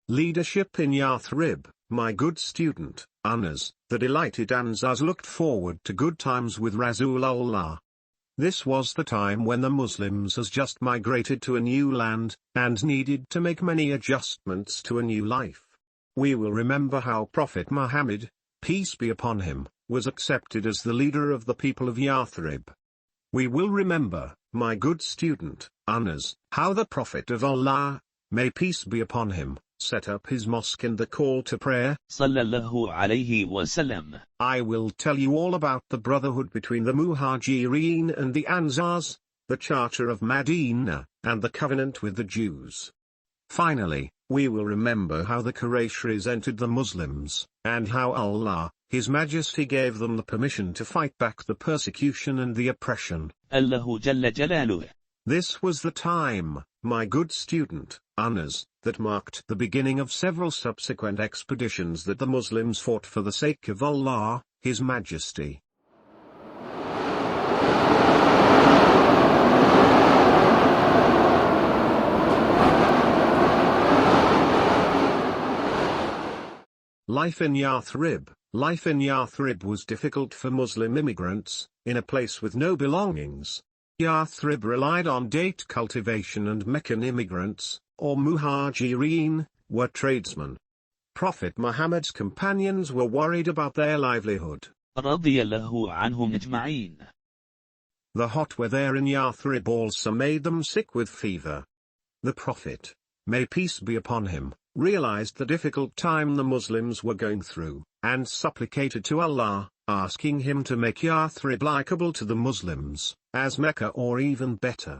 Leadership in Yathrib. My good student, Anas, the delighted Ansars looked forward to good times with Rasulullah. This was the time when the Muslims has just migrated to a new land, and needed to make many adjustments to a new life. We will remember how Prophet Muhammad, peace be upon him, was accepted as the leader of the people of Yathrib. We will remember, my good student, Anas, how the Prophet of Allah, may peace be upon him, set up his mosque and the call to prayer. Sallallahu alayhi wasallam. I will tell you all about the brotherhood between the Muhajirin and the Ansars, the Charter of Medina, and the covenant with the Jews. Finally, we will remember how the Qurayshis entered the Muslims, and how Allah, His Majesty gave them the permission to fight back the persecution and the oppression. Allahu Jalla Jalaluh. This was the time, my good student, Anas, that marked the beginning of several subsequent expeditions that the Muslims fought for the sake of Allah, His Majesty. Life in Yathrib. Life in Yathrib was difficult for Muslim immigrants, in a place with no belongings. Yathrib relied on date cultivation, and Meccan immigrants, or Muhajirin, were tradesmen. Prophet Muhammad's companions were worried about their livelihood. Radiyallahu anhum ajma'in. The hot weather in Yathrib also made them sick with fever. The Prophet, may peace be upon him, realized the difficult time the Muslims were going through, and supplicated to Allah, asking him to make Yathrib likable to the Muslims, as Mecca or even better.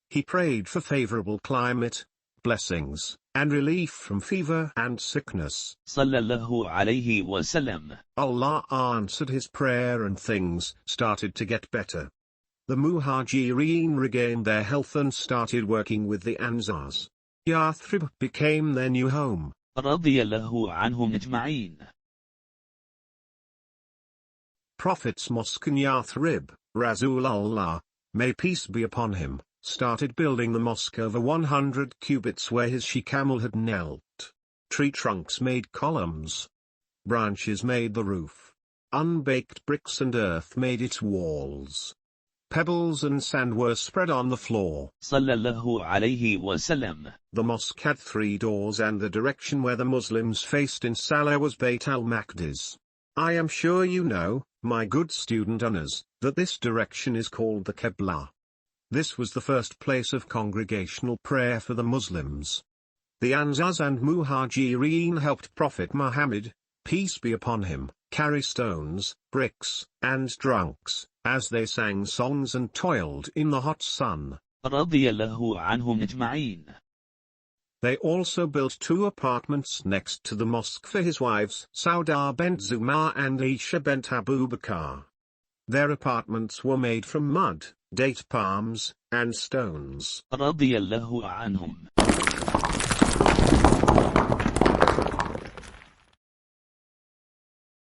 He prayed for favorable climate, blessings, and relief from fever and sickness. Sallallahu alayhi wasallam. Allah answered his prayer and things started to get better. The Muhajirin regained their health and started working with the Ansars. Yathrib became their new home. Radiyallahu anhum ajma'in. Prophet's mosque in Yathrib, Rasulullah, may peace be upon him, started building the mosque over 100 cubits where his she-camel had knelt. Tree trunks made columns. Branches made the roof. Unbaked bricks and earth made its walls. Pebbles and sand were spread on the floor. Sallallahu alayhi wasallam. The mosque had 3 doors, and the direction where the Muslims faced in Salah was Bayt al-Maqdis. I am sure you know, my good student Anas, that this direction is called the Qibla. This was the first place of congregational prayer for the Muslims. The Ansars and Muhajirin helped Prophet Muhammad, peace be upon him, carry stones, bricks, and trunks, as they sang songs and toiled in the hot sun. Radiyallahu anhum ajma'in. They also built 2 apartments next to the mosque for his wives Sauda bint Zumar and Aisha bint Abu Bakr. Their apartments were made from mud, date palms, and stones. Radiyallahu anhum.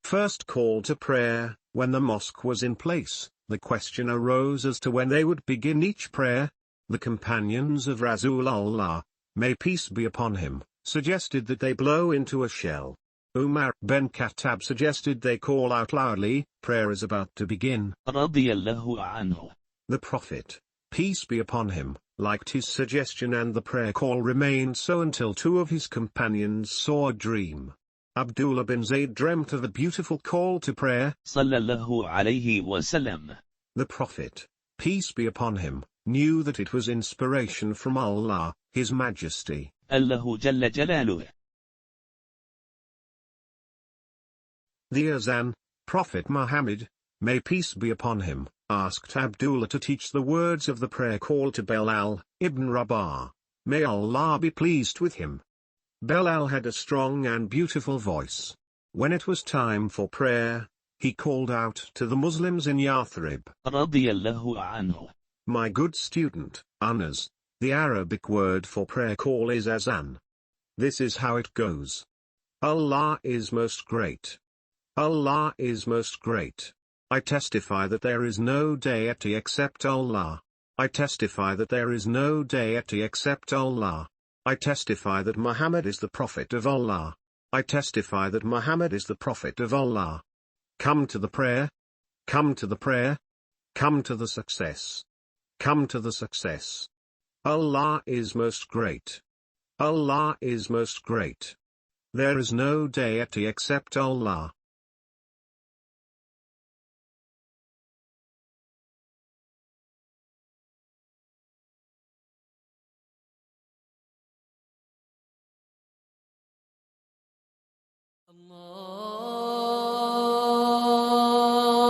First call to prayer. When the mosque was in place, the question arose as to when they would begin each prayer. The companions of Rasulullah, may peace be upon him, suggested that they blow into a shell. Umar ben Khattab suggested they call out loudly, prayer is about to begin. Radiyallahu anhu. The Prophet, peace be upon him, liked his suggestion, and the prayer call remained so until 2 of his companions saw a dream. Abdullah bin Zayd dreamt of a beautiful call to prayer. Sallallahu alayhi wasallam. The Prophet, peace be upon him, knew that it was inspiration from Allah, His Majesty. Allahu Jalla Jalaluh. The Azan. Prophet Muhammad, may peace be upon him, asked Abdullah to teach the words of the prayer call to Bilal ibn Rabah. May Allah be pleased with him. Bilal had a strong and beautiful voice. When it was time for prayer, he called out to the Muslims in Yathrib. Radiyallahu anhu. My good student, Anas, the Arabic word for prayer call is azan. This is how it goes. Allah is most great. Allah is most great. I testify that there is no deity except Allah. I testify that there is no deity except Allah. I testify that Muhammad is the Prophet of Allah. I testify that Muhammad is the Prophet of Allah. Come to the prayer. Come to the prayer. Come to the success. Come to the success. Allah is most great. Allah is most great. There is no deity except Allah.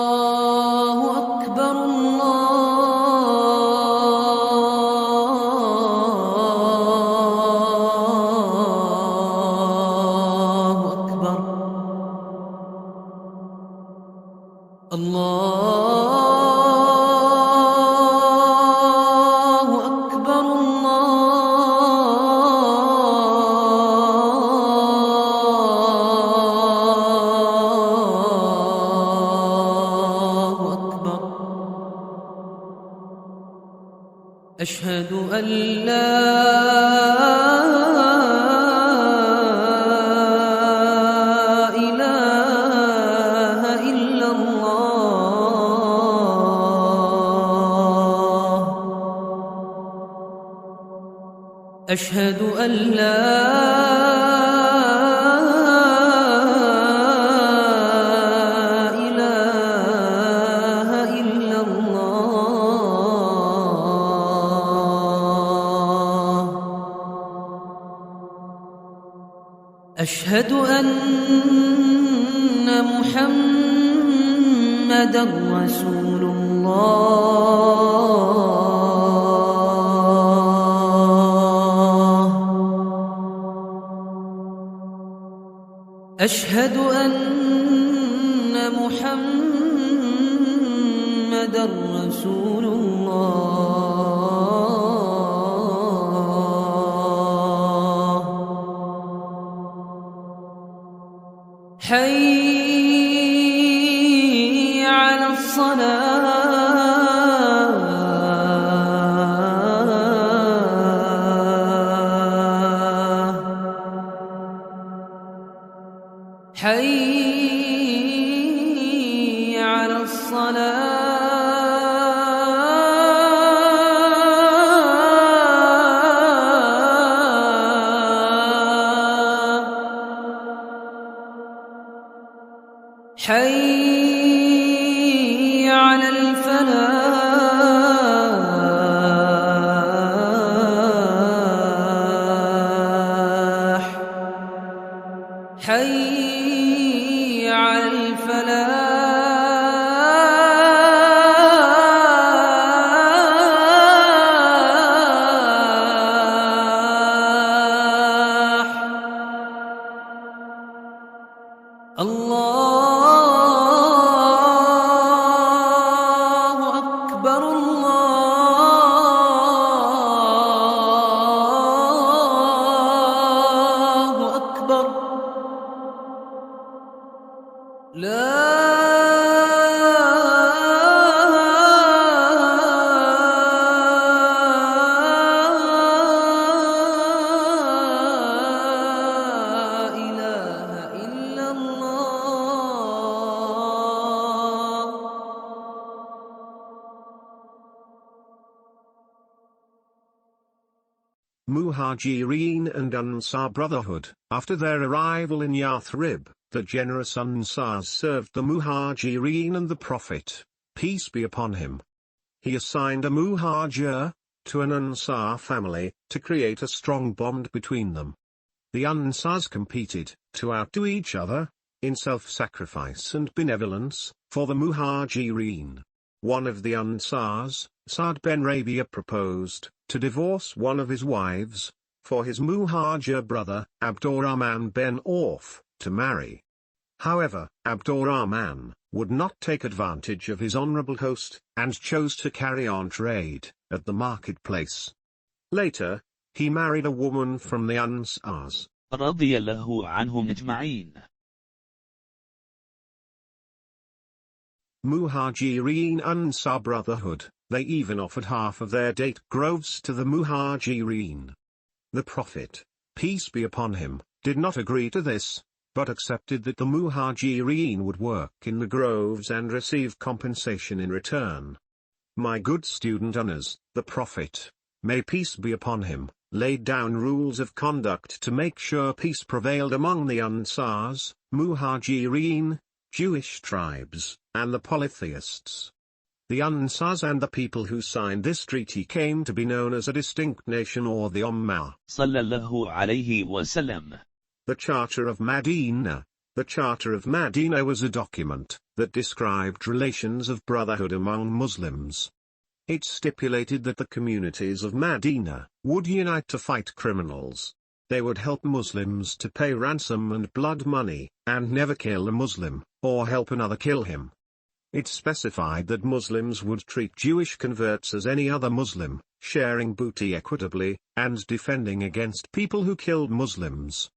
الله أكبر الله أكبر الله أكبر الله أكبر أشهد أن لا إله إلا الله أشهد أن لا إله إلا الله أشهد أن محمدًا رسول الله أشهد أن محمدًا رسول الله حي على الصلاة حي على الصلاة حي على الفلاح حي على الفلاح الله أكبر الله أكبر لا إله إلا الله Muhajirin and Ansar Brotherhood. After their arrival in Yathrib, the generous Ansars served the Muhajirin and the Prophet, peace be upon him. He assigned a Muhajir to an Ansar family to create a strong bond between them. The Ansars competed to outdo each other in self-sacrifice and benevolence for the Muhajirin. One of the Ansars, Saad ben Rabia, proposed to divorce one of his wives for his Muhajir brother, Abdurrahman ben Auf, to marry. However, Abdurrahman would not take advantage of his honorable host, and chose to carry on trade at the marketplace. Later, he married a woman from the Ansars. رضي الله عنهم أجمعين. Muhajirin Ansar Brotherhood, they even offered half of their date groves to the Muhajirin. The Prophet, peace be upon him, did not agree to this, but accepted that the Muhajirin would work in the groves and receive compensation in return. My good student Anas, the Prophet, may peace be upon him, laid down rules of conduct to make sure peace prevailed among the Ansars, Muhajirin, Jewish tribes, and the polytheists. The Ansars and the people who signed this treaty came to be known as a distinct nation or the Ummah. sallallahu alayhi wasallam. The Charter of Medina. The Charter of Medina was a document that described relations of brotherhood among Muslims. It stipulated that the communities of Medina would unite to fight criminals. They would help Muslims to pay ransom and blood money, and never kill a Muslim, or help another kill him. It specified that Muslims would treat Jewish converts as any other Muslim, sharing booty equitably, and defending against people who killed Muslims.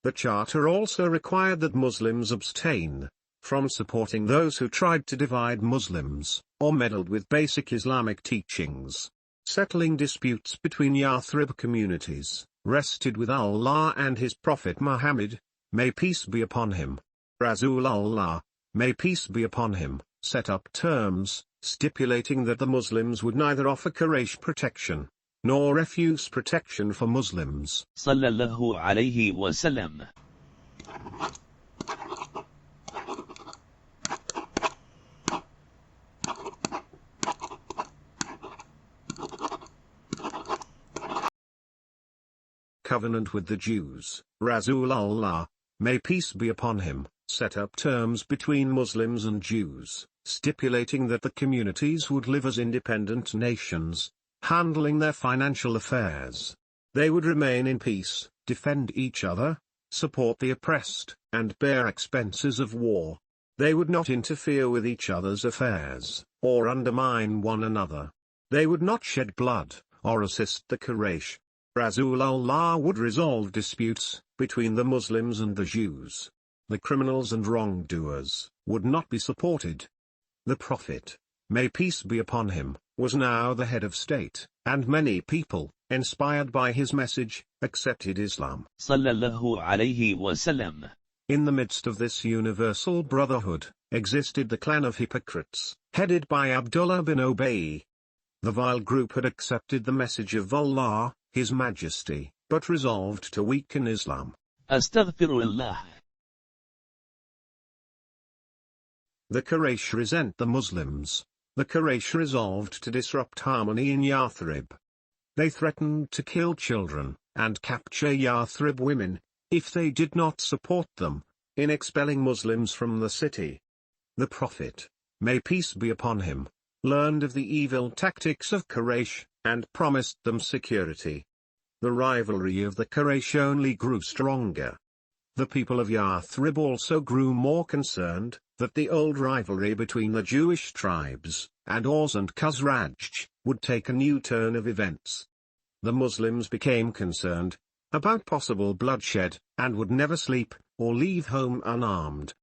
The Charter also required that Muslims abstain from supporting those who tried to divide Muslims, or meddled with basic Islamic teachings. Settling disputes between Yathrib communities rested with Allah and His Prophet Muhammad, may peace be upon him. Rasulullah, may peace be upon him, set up terms, stipulating that the Muslims would neither offer Quraysh protection, nor refuse protection for Muslims. sallallahu alayhi wasallam. Covenant with the Jews. Rasulullah, may peace be upon him, set up terms between Muslims and Jews, stipulating that the communities would live as independent nations, handling their financial affairs. They would remain in peace, defend each other, support the oppressed, and bear expenses of war. They would not interfere with each other's affairs, or undermine one another. They would not shed blood, or assist the Quraysh. Rasulullah would resolve disputes between the Muslims and the Jews. The criminals and wrongdoers would not be supported. The Prophet, may peace be upon him, was now the head of state, and many people, inspired by his message, accepted Islam. sallallahu alayhi wasallam. In the midst of this universal brotherhood, existed the clan of hypocrites, headed by Abdullah bin Ubay. The vile group had accepted the message of Allah, His Majesty, but resolved to weaken Islam. astaghfirullah. The Quraysh resent the Muslims. The Quraysh resolved to disrupt harmony in Yathrib. They threatened to kill children, and capture Yathrib women, if they did not support them in expelling Muslims from the city. The Prophet, may peace be upon him, learned of the evil tactics of Quraysh, and promised them security. The rivalry of the Quraysh only grew stronger. The people of Yathrib also grew more concerned that the old rivalry between the Jewish tribes, and Aus and Khazraj, would take a new turn of events. The Muslims became concerned about possible bloodshed, and would never sleep, or leave home unarmed.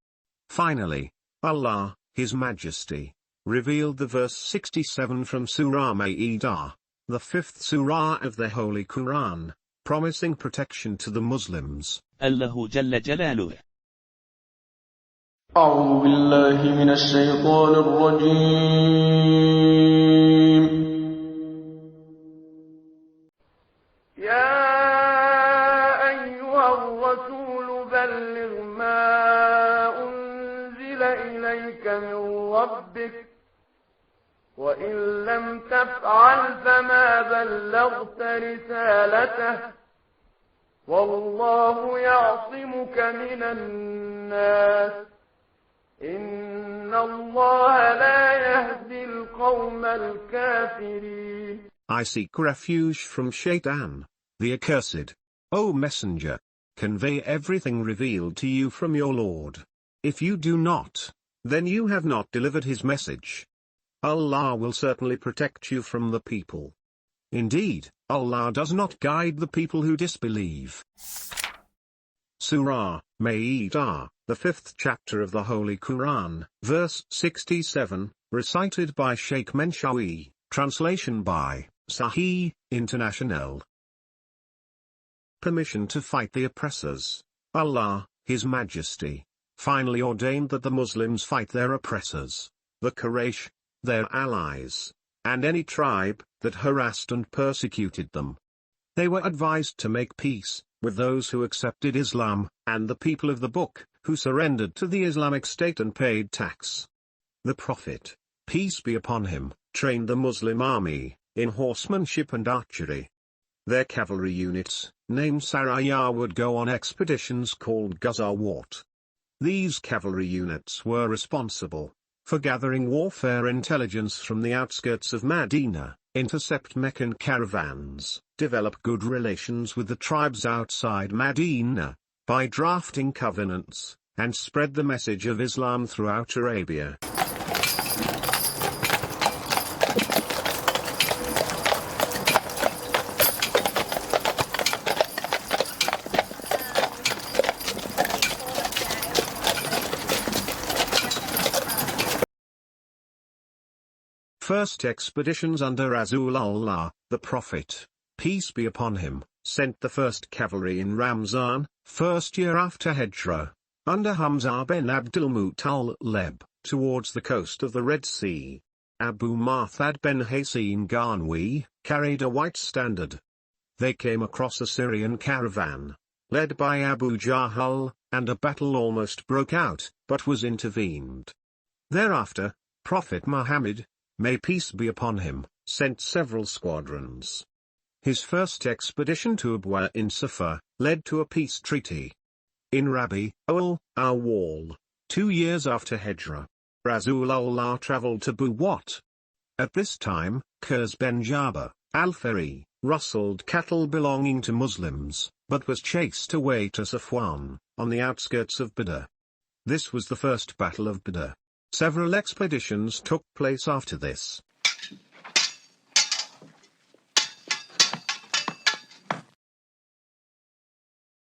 Finally, Allah, His Majesty, revealed the verse 67 from Surah Ma'idah, the 5th surah of the Holy Quran, promising protection to the Muslims. الله جل جلاله. أعوذ بالله من الشيطان الرجيم. يا أيها الرسول بلغ ما أنزل إليك من ربك وإن لم تفعل فما بلغت رسالته والله يعصمك من الناس إن الله لا يهدي القوم الكافرين. I seek refuge from Shaitan, the accursed. O Messenger, convey everything revealed to you from your Lord. If you do not, then you have not delivered His message. Allah will certainly protect you from the people. Indeed, Allah does not guide the people who disbelieve. Surah Ma'idah, the 5th chapter of the Holy Quran, verse 67, recited by Sheikh Menshawi, translation by Sahih International. permission to fight the oppressors, Allah, His Majesty, finally ordained that the Muslims fight their oppressors, the Quraysh, their allies, and any tribe that harassed and persecuted them. They were advised to make peace with those who accepted Islam, and the people of the book, who surrendered to the Islamic State and paid tax. The Prophet, peace be upon him, trained the Muslim army in horsemanship and archery. Their cavalry units, named Saraya, would go on expeditions called Ghazawat. These cavalry units were responsible for gathering warfare intelligence from the outskirts of Medina, intercept Meccan caravans, develop good relations with the tribes outside Medina, by drafting covenants, and spread the message of Islam throughout Arabia. First expeditions under Rasulullah, the Prophet, peace be upon him, sent the first cavalry in Ramzan, first year after Hijrah, under Hamza bin Abdul Muttalib, towards the coast of the Red Sea. Abu Marthad bin Hasin Ghanwi carried a white standard. They came across a Syrian caravan, led by Abu Jahl, and a battle almost broke out, but was intervened. Thereafter, Prophet Muhammad, may peace be upon him, sent several squadrons. His first expedition to Abwa in Safa led to a peace treaty. In Rabi' al-Awwal, 2 years after Hijrah, Rasulullah travelled to Buwat. At this time, Qurs ben Jabir al-Fari rustled cattle belonging to Muslims, but was chased away to Safwan, on the outskirts of Badr. This was the first battle of Badr. Several expeditions took place after this.